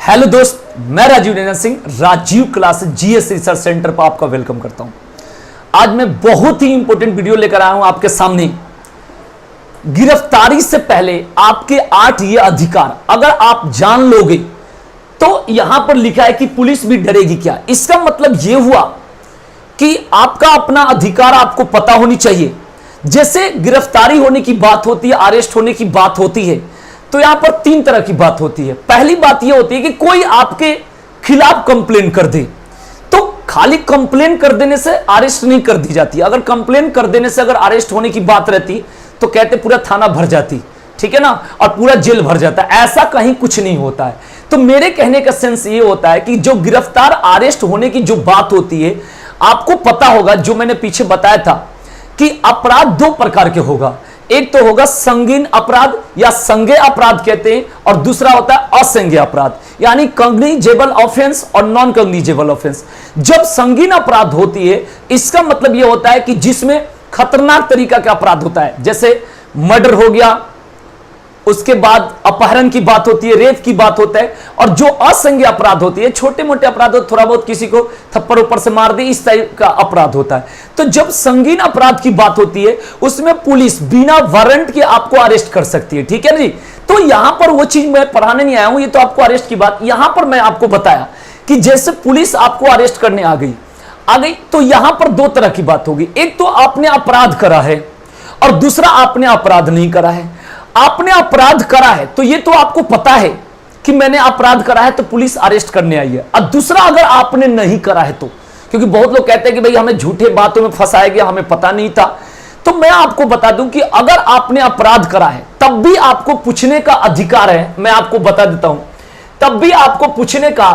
Hello दोस्त, मैं Rajiv Ranjan Singh Rajiv class GS research centre पर आपका वेलकम करता हूं। आज मैं बहुत ही इंपॉर्टेंट वीडियो लेकर आया हूं आपके सामने। गिरफ्तारी से पहले आपके 8 ये अधिकार अगर आप जान लोगे तो यहां पर लिखा है कि पुलिस भी डरेगी क्या। इसका मतलब यह हुआ कि आपका अपना अधिकार आपको पता होनी चाहिए। जैसे गिरफ्तारी होने की बात होती है, अरेस्ट होने की बात होती है, तो यहां पर 3 तरह की बात होती है। पहली बात यह होती है कि कोई आपके खिलाफ कंप्लेन कर दे, तो खाली कंप्लेन कर देने से अरेस्ट नहीं कर दी जाती। अगर कंप्लेन कर देने से अगर अरेस्ट होने की बात रहती तो कहते पूरा थाना भर जाती, ठीक है ना, और पूरा जेल भर जाता। ऐसा कहीं कुछ नहीं होता है। तो मेरे कहने का सेंस ये होता है कि जो गिरफ्तार अरेस्ट होने की जो बात होती है, आपको पता होगा, जो मैंने पीछे बताया था कि अपराध 2 प्रकार के होगा। एक तो होगा संगीन अपराध या संज्ञेय अपराध कहते हैं, और दूसरा होता है असंज्ञेय अपराध, यानी कॉग्निजेबल ऑफेंस और नॉन कॉग्निजेबल ऑफेंस। जब संगीन अपराध होती है, इसका मतलब यह होता है कि जिसमें खतरनाक तरीका का अपराध होता है, जैसे मर्डर हो गया, उसके बाद अपहरण की बात होती है, रेप की बात होता है। और जो असंज्ञेय अपराध होती है, छोटे मोटे अपराध हो, थोड़ा बहुत किसी को थप्पड़ ऊपर से मार दे, इस टाइप का अपराध होता है। तो जब संगीन अपराध की बात होती है, उसमें पुलिस बिना वारंट के आपको अरेस्ट कर सकती है, ठीक है जी। तो यहां पर वो चीज मैं पढ़ाने नहीं आया हूं, ये तो आपको अरेस्ट की बात, यहां पर मैं आपको बताया कि जैसे पुलिस आपको अरेस्ट करने आ गई, तो यहां पर 2 तरह की बात होगी। एक तो आपने अपराध करा है और दूसरा आपने अपराध नहीं करा है। आपने अपराध करा है तो ये तो आपको पता है कि मैंने अपराध करा है, तो पुलिस अरेस्ट करने आई है। और दूसरा अगर आपने नहीं करा है तो, क्योंकि बहुत लोग कहते हैं कि भाई हमें झूठे बातों में फंसाया गया, हमें पता नहीं था। तो मैं आपको बता दूं कि अगर आपने अपराध करा है तब भी आपको पूछने का अधिकार है। मैं आपको बता देता हूं, तब भी आपको पूछने का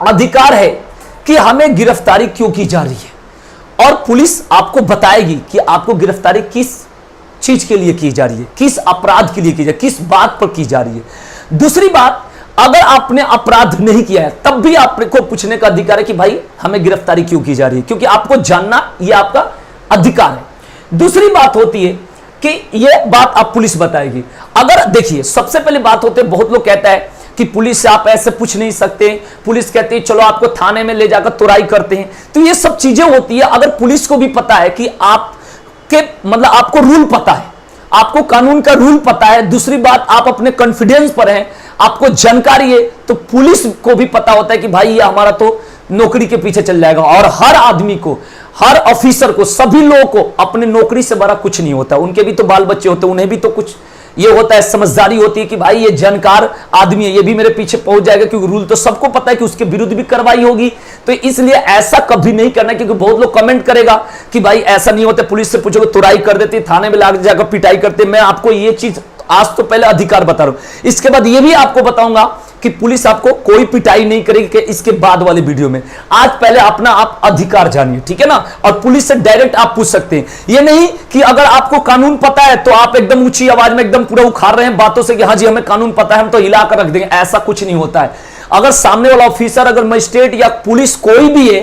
अधिकार है कि हमें गिरफ्तारी क्यों की जा रही है, और पुलिस आपको बताएगी कि आपको गिरफ्तारी किस चीज के लिए की जा रही है, किस अपराध के लिए की जा रही है, किस बात पर की जा रही है। दूसरी बात, अगर आपने अपराध नहीं किया है तब भी आपको पूछने का अधिकार है कि भाई हमें गिरफ्तारी क्यों की जा रही है, क्योंकि आपको जानना यह आपका अधिकार है। दूसरी बात होती है कि यह बात आप पुलिस बताएगी। अगर देखिए, सबसे पहले बात होती है, बहुत लोग कहता है कि पुलिस से आप ऐसे पूछ नहीं सकते, पुलिस कहती है चलो आपको थाने में ले जाकर तुराई करते हैं। तो ये सब चीजें होती है। अगर पुलिस को भी पता है कि आप के मतलब आपको रूल पता है, आपको कानून का रूल पता है, दूसरी बात आप अपने कॉन्फिडेंस पर हैं, आपको जानकारी है, तो पुलिस को भी पता होता है कि भाई ये हमारा तो नौकरी के पीछे चल जाएगा। और हर आदमी को, हर ऑफिसर को, सभी लोगों को अपने नौकरी से बड़ा कुछ नहीं होता। उनके भी तो बाल बच्चे होते हैं, उन्हें भी तो कुछ ये होता है, समझदारी होती है कि भाई ये जानकार आदमी है, ये भी मेरे पीछे पहुंच जाएगा, क्योंकि रूल तो सबको पता है कि उसके विरुद्ध भी कार्रवाई होगी। तो इसलिए ऐसा कभी नहीं करना, क्योंकि बहुत लोग कमेंट करेगा कि भाई ऐसा नहीं होता, पुलिस से पूछोगे तुराई कर देती, थाने में लाग जाकर पिटाई करते। मैं आपको ये चीज आज तो पहले अधिकार बता रहा हूं, इसके बाद ये भी आपको बताऊंगा कि पुलिस आपको कोई पिटाई नहीं करेगी कि इसके बाद वाले वीडियो में। आज पहले अपना आप अधिकार जानिए, ठीक है ना, और पुलिस से डायरेक्ट आप पूछ सकते हैं। ये नहीं कि अगर आपको कानून पता है तो आप एकदम ऊंची आवाज में एकदम पूरा उखाड़ रहे हैं बातों से कि हाँ जी हमें कानून पता है, हम तो हिलाकर रख देंगे। ऐसा कुछ नहीं होता है। अगर सामने वाला ऑफिसर, अगर मजिस्ट्रेट या पुलिस कोई भी है,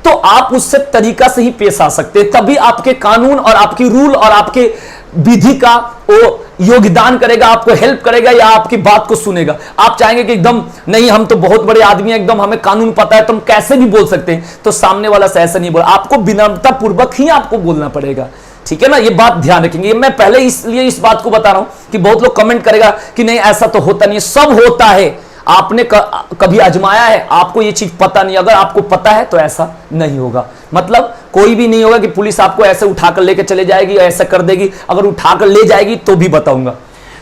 तो आप उससे तरीका से ही पेश आ सकते हैं, तभी आपके कानून और आपकी रूल और आपके विधि का वो योगदान करेगा, आपको हेल्प करेगा या आपकी बात को सुनेगा। आप चाहेंगे कि एकदम नहीं हम तो बहुत बड़े आदमी हैं, एकदम हमें कानून पता है, तो हम कैसे भी बोल सकते हैं, तो सामने वाला से ऐसा नहीं बोला। आपको विनम्रता पूर्वक ही आपको बोलना पड़ेगा, ठीक है ना। ये बात ध्यान रखेंगे। मैं पहले इसलिए इस बात को बता रहा हूं कि बहुत लोग कमेंट करेगा कि नहीं ऐसा तो होता नहीं, सब होता है। आपने कभी आजमाया है, आपको ये चीज पता नहीं। अगर आपको पता है तो ऐसा नहीं होगा, मतलब कोई भी नहीं होगा कि पुलिस आपको ऐसे उठाकर लेकर चले जाएगी, ऐसा कर देगी। अगर उठाकर ले जाएगी तो भी बताऊंगा।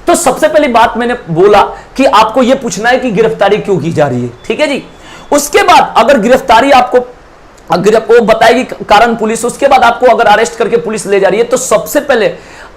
तो सबसे पहली बात मैंने बोला कि आपको यह पूछना है कि गिरफ्तारी क्यों की जा रही है, ठीक है जी। उसके बाद अगर गिरफ्तारी आपको वो बताएगी कारण पुलिस, उसके बाद आपको अगर अरेस्ट करके पुलिस ले जा रही है, तो सबसे पहले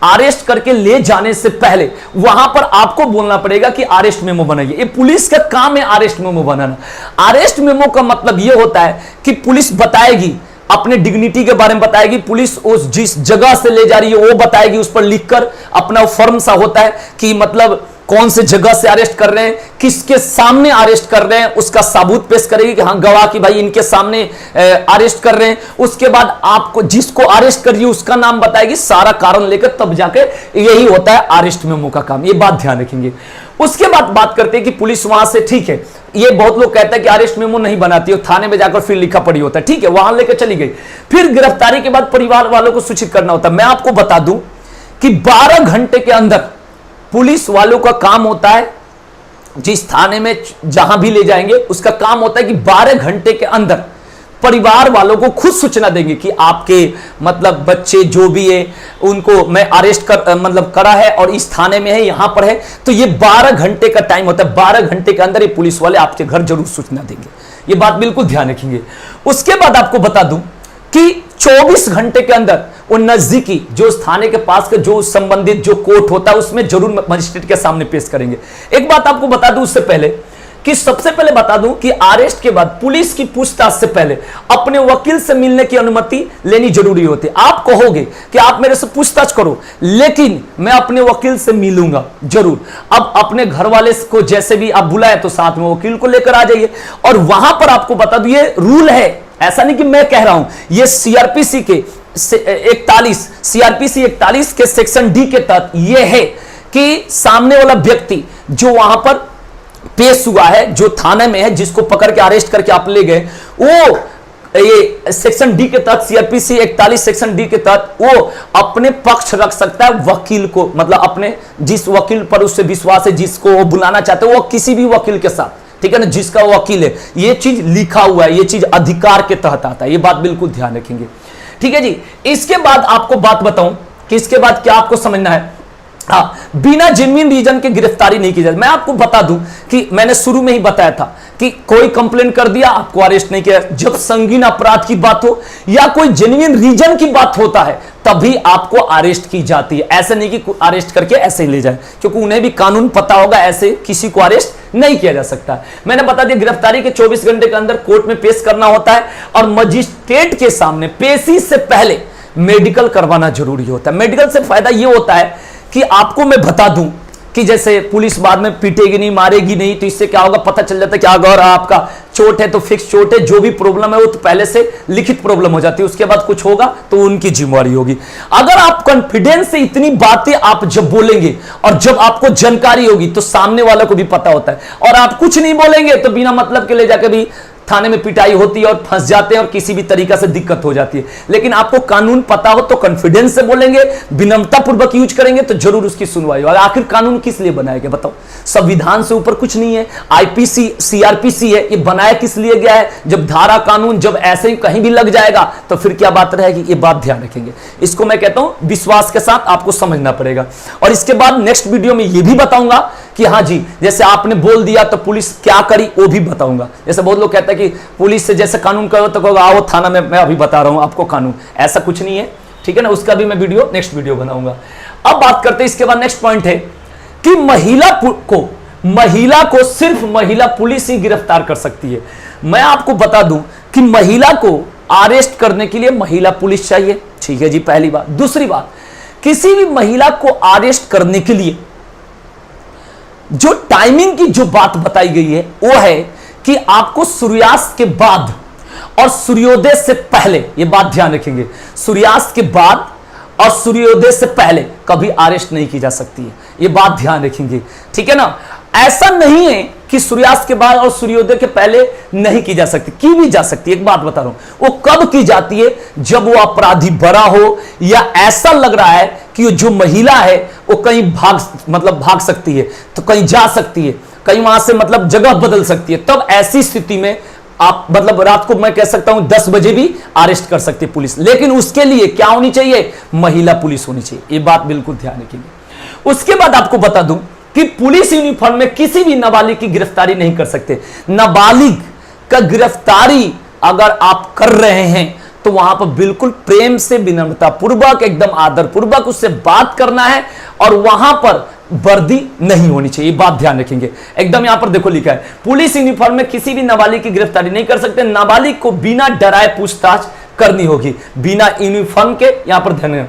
अरेस्ट करके ले जाने से पहले वहां पर आपको बोलना पड़ेगा कि अरेस्ट मेमो बनाइए। ये पुलिस का काम है, अरेस्ट मेमो बनाना। अरेस्ट मेमो का मतलब यह होता है कि पुलिस बताएगी, अपने डिग्निटी के बारे में बताएगी, पुलिस उस जिस जगह से ले जा रही है वो बताएगी, उस पर लिखकर अपना फॉर्म सा होता है कि मतलब कौन से जगह से अरेस्ट कर रहे हैं, किसके सामने अरेस्ट कर रहे हैं, उसका सबूत पेश करेगी कि हाँ गवाह की भाई इनके सामने अरेस्ट कर रहे हैं। उसके बाद आपको जिसको अरेस्ट कर रही है उसका नाम बताएगी, सारा कारण लेकर तब जाके यही होता है अरेस्ट मेमो का काम। ये बात ध्यान रखेंगे। उसके बाद बात करते हैं कि पुलिस वहां से, ठीक है, ये बहुत लोग कहते हैं कि अरेस्ट मेमो नहीं बनाती है, थाने में जाकर फिर लिखा पड़ी होता है, ठीक है, वहां लेकर चली गई, फिर गिरफ्तारी के बाद परिवार वालों को सूचित करना होता है। मैं आपको बता दूं कि 12 घंटे के अंदर पुलिस वालों का काम होता है, जिस थाने में जहां भी ले जाएंगे उसका काम होता है कि 12 घंटे के अंदर परिवार वालों को खुद सूचना देंगे कि आपके मतलब बच्चे जो भी है उनको मैं अरेस्ट कर मतलब करा है और इस थाने में है, यहां पर है। तो ये 12 घंटे का टाइम होता है, 12 घंटे के अंदर ये पुलिस वाले आपके घर जरूर सूचना देंगे। ये बात बिल्कुल ध्यान रखेंगे। उसके बाद आपको बता दूं कि 24 घंटे के अंदर वो नजदीकी जो उस थाने के पास के जो संबंधित जो कोर्ट होता है उसमें जरूर मजिस्ट्रेट के सामने पेश करेंगे। एक बात आपको बता दूं उससे पहले कि सबसे पहले बता दूं कि अरेस्ट के बाद पुलिस की पूछताछ से पहले अपने वकील से मिलने की अनुमति लेनी जरूरी होती है। आप कहोगे कि आप मेरे से पूछताछ करो, लेकिन मैं अपने वकील से मिलूंगा जरूर। अब अपने घर वाले को जैसे भी आप बुलाए तो साथ में वकील को लेकर आ जाइए। और वहां पर आपको बता दूं ये रूल है, ऐसा नहीं कि मैं कह रहा हूं, ये सीआरपीसी के 41 के सेक्शन डी के तहत यह है कि सामने वाला व्यक्ति जो वहां पर पेश हुआ है, जो थाने में है, जिसको पकड़ के अरेस्ट करके आप ले गए, वो ये सेक्शन डी के तहत सीआरपीसी 41 सेक्शन डी के तहत वो अपने पक्ष रख सकता है वकील को, मतलब अपने जिस वकील पर उससे विश्वास है, जिसको वो बुलाना चाहते हैं, वो किसी भी वकील के साथ, ठीक है ना, जिसका वकील है। ये चीज लिखा हुआ है, ये चीज अधिकार के तहत आता है। ये बात बिल्कुल ध्यान रखेंगे, ठीक है जी। इसके बाद आपको बात बताऊं कि इसके बाद क्या आपको समझना है। हाँ, बिना जेन्युइन रीजन के गिरफ्तारी नहीं की जाती। मैं आपको बता दूं कि मैंने शुरू में ही बताया था कि कोई कंप्लेंट कर दिया आपको अरेस्ट नहीं किया। जब संगीन अपराध की बात हो या कोई जेन्युइन रीजन की बात होता है तभी आपको अरेस्ट की जाती है। ऐसे नहीं कि अरेस्ट करके ऐसे ही ले जाए, क्योंकि उन्हें भी कानून पता होगा, ऐसे किसी को अरेस्ट नहीं किया जा सकता। मैंने बता दिया गिरफ्तारी के 24 घंटे के अंदर कोर्ट में पेश करना होता है और मजिस्ट्रेट के सामने पेशी से पहले मेडिकल करवाना जरूरी होता है। मेडिकल से फायदा यह होता है कि आपको मैं बता दूं कि जैसे पुलिस बाद में पीटेगी नहीं, मारेगी नहीं, तो इससे क्या होगा पता चल जाता है कि अगर आपका चोट है तो फिक्स चोट है, जो भी प्रॉब्लम है वो तो पहले से लिखित प्रॉब्लम हो जाती है, उसके बाद कुछ होगा तो उनकी जिम्मेवारी होगी। अगर आप कॉन्फिडेंस से इतनी बातें आप जब बोलेंगे और जब आपको जानकारी होगी तो सामने वाले को भी पता होता है, और आप कुछ नहीं बोलेंगे तो बिना मतलब के ले जाकर भी थाने में पिटाई होती है और फंस जाते हैं और किसी भी तरीका से दिक्कत हो जाती है। लेकिन आपको कानून पता हो तो कॉन्फिडेंस से बोलेंगे, विनम्रता पूर्वक यूज करेंगे तो जरूर उसकी सुनवाई होगी। आखिर कानून किस लिए बनाया गया बताओ? संविधान से ऊपर कुछ नहीं है, आईपीसी सीआरपीसी है, ये बनाया किस लिए गया है? जब धारा कानून जब ऐसे ही कहीं भी लग जाएगा तो फिर क्या बात रहेगी? ये बात ध्यान रखेंगे। इसको मैं कहता हूं विश्वास के साथ आपको समझना पड़ेगा। और इसके बाद नेक्स्ट वीडियो में ये भी बताऊंगा कि हाँ जी, जैसे आपने बोल दिया तो पुलिस क्या करी वो भी बताऊंगा। जैसे बहुत लोग कहते हैं कि पुलिस से जैसे कानून करो तो कहोगे आओ थाना में, मैं अभी बता रहा हूं आपको कानून, ऐसा कुछ नहीं है, ठीक है ना। उसका भी मैं वीडियो नेक्स्ट वीडियो बनाऊंगा। अब बात करते हैं इसके बाद नेक्स्ट पॉइंट है कि महिला को सिर्फ महिला पुलिस ही गिरफ्तार कर सकती है। मैं आपको बता दूं कि महिला को अरेस्ट करने के लिए महिला पुलिस चाहिए, ठीक है जी, पहली बात। दूसरी बात, किसी भी महिला को अरेस्ट करने के लिए जो टाइमिंग की जो बात बताई गई है वो है कि आपको सूर्यास्त के बाद और सूर्योदय से पहले, ये बात ध्यान रखेंगे, सूर्यास्त के बाद और सूर्योदय से पहले कभी अरेस्ट नहीं की जा सकती है। ये बात ध्यान रखेंगे, ठीक है ना। ऐसा नहीं है कि सूर्यास्त के बाद और सूर्योदय के पहले नहीं की जा सकती, की भी जा सकती है। एक बात बता रहा हूं, वो कब की जाती है? जब वो अपराधी बड़ा हो या ऐसा लग रहा है कि जो महिला है वो कहीं भाग सकती है, तो कहीं जा सकती है, कहीं वहां से जगह बदल सकती है, तब ऐसी स्थिति में आप रात को मैं कह सकता हूं 10 बजे भी अरेस्ट कर सकती है पुलिस। लेकिन उसके लिए क्या होनी चाहिए? महिला पुलिस होनी चाहिए। ये बात बिल्कुल ध्यान रखिएगा। उसके बाद आपको बता दूं कि पुलिस यूनिफॉर्म में किसी भी नाबालिग की गिरफ्तारी नहीं कर सकते। नाबालिग का गिरफ्तारी अगर आप कर रहे हैं तो वहां पर बिल्कुल प्रेम से, विनम्रता पूर्वक, एकदम आदर पूर्वक उससे बात करना है और वहां पर वर्दी नहीं होनी चाहिए। बात ध्यान रखेंगे एकदम। यहां पर देखो लिखा है पुलिस यूनिफॉर्म में किसी भी नाबालिग की गिरफ्तारी नहीं कर सकते। नाबालिग को बिना डराए पूछताछ करनी होगी, बिना यूनिफॉर्म के। यहां पर ध्यान,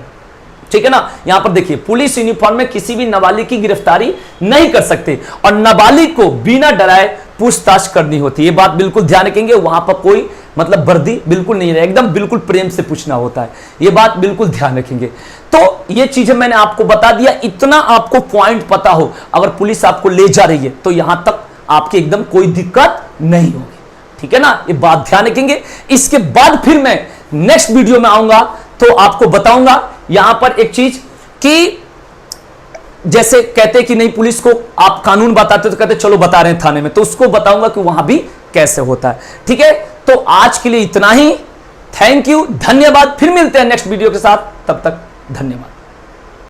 ठीक है ना। यहां पर देखिए, पुलिस यूनिफॉर्म में किसी भी नाबालिग की गिरफ्तारी नहीं कर सकते और नाबालिग को बिना डराए पूछताछ करनी होती है। ये बात बिल्कुल ध्यान रखेंगे, वहां पर कोई मतलब वर्दी बिल्कुल नहीं है, एकदम बिल्कुल प्रेम से पूछना होता है, ये बात बिल्कुल ध्यान रखेंगे। तो ये चीजें मैंने आपको बता दिया, इतना आपको पॉइंट पता हो, अगर पुलिस आपको ले जा रही है तो यहां तक आपकी एकदम कोई दिक्कत नहीं होगी, ठीक है ना, ये बात ध्यान रखेंगे। इसके बाद फिर मैं नेक्स्ट वीडियो में आऊंगा तो आपको बताऊंगा यहां पर एक चीज कि जैसे कहते कि नहीं पुलिस को आप कानून बताते तो कहते चलो बता रहे हैं थाने में, तो उसको बताऊंगा कि वहां भी कैसे होता है, ठीक है। तो आज के लिए इतना ही, थैंक यू, धन्यवाद, फिर मिलते हैं नेक्स्ट वीडियो के साथ, तब तक धन्यवाद।